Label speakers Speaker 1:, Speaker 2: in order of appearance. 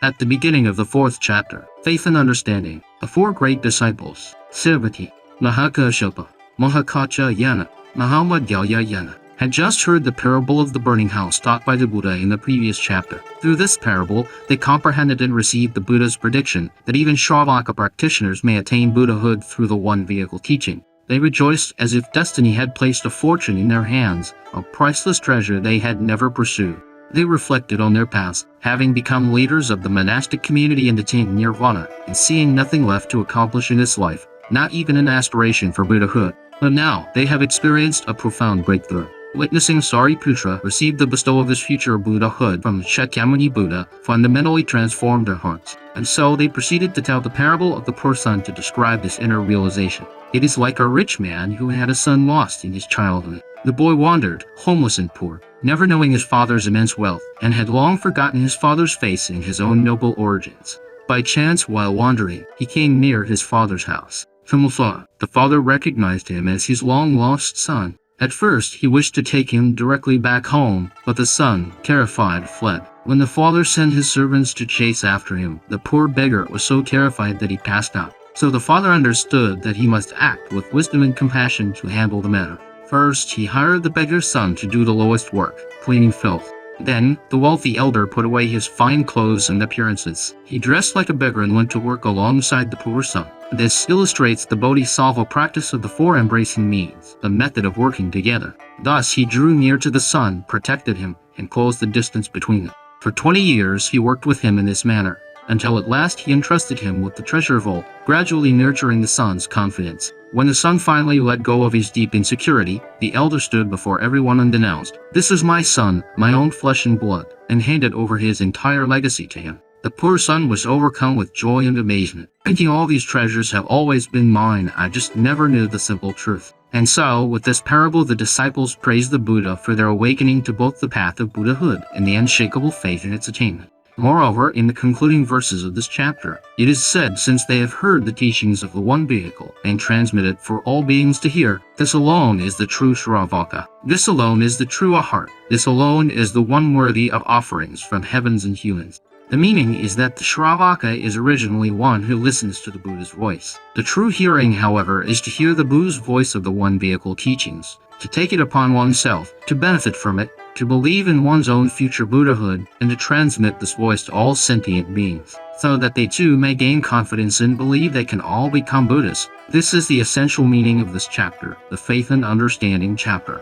Speaker 1: At the beginning of the 4th chapter, Faith and Understanding, the 4 great disciples, Sivati, Mahakashapa, Mahakacha Yana, Mahamadhyaya Yana, had just heard the parable of the burning house taught by the Buddha in the previous chapter. Through this parable, they comprehended and received the Buddha's prediction that even Shravaka practitioners may attain Buddhahood through the one vehicle teaching. They rejoiced as if destiny had placed a fortune in their hands, a priceless treasure they had never pursued. They reflected on their past, having become leaders of the monastic community and attained nirvana, and seeing nothing left to accomplish in this life, not even an aspiration for Buddhahood. But now, they have experienced a profound breakthrough. Witnessing Sariputra receive the bestowal of his future Buddhahood from Shakyamuni Buddha fundamentally transformed their hearts, and so they proceeded to tell the parable of the poor son to describe this inner realization. It is like a rich man who had a son lost in his childhood. The boy wandered, homeless and poor, never knowing his father's immense wealth, and had long forgotten his father's face and his own noble origins. By chance, while wandering, he came near his father's house. From afar, the father recognized him as his long-lost son. At first, he wished to take him directly back home, but the son, terrified, fled. When the father sent his servants to chase after him, the poor beggar was so terrified that he passed out. So the father understood that he must act with wisdom and compassion to handle the matter. First, he hired the beggar's son to do the lowest work, cleaning filth. Then, the wealthy elder put away his fine clothes and appearances. He dressed like a beggar and went to work alongside the poor son. This illustrates the bodhisattva practice of the 4 embracing means, the method of working together. Thus, he drew near to the son, protected him, and closed the distance between them. For 20 years, he worked with him in this manner, until at last he entrusted him with the treasure vault, gradually nurturing the son's confidence. When the son finally let go of his deep insecurity, the elder stood before everyone and denounced, "This is my son, my own flesh and blood," and handed over his entire legacy to him. The poor son was overcome with joy and amazement, thinking all these treasures have always been mine, I just never knew the simple truth. And so, with this parable, the disciples praised the Buddha for their awakening to both the path of Buddhahood and the unshakable faith in its attainment. Moreover, in the concluding verses of this chapter, it is said, since they have heard the teachings of the one vehicle and transmitted for all beings to hear, this alone is the true Shravaka. This alone is the true Ahat. This alone is the one worthy of offerings from heavens and humans. The meaning is that the Shravaka is originally one who listens to the Buddha's voice. The true hearing, however, is to hear the Buddha's voice of the one vehicle teachings, to take it upon oneself, to benefit from it, to believe in one's own future Buddhahood, and to transmit this voice to all sentient beings, so that they too may gain confidence and believe they can all become Buddhas. This is the essential meaning of this chapter, the Faith and Understanding chapter.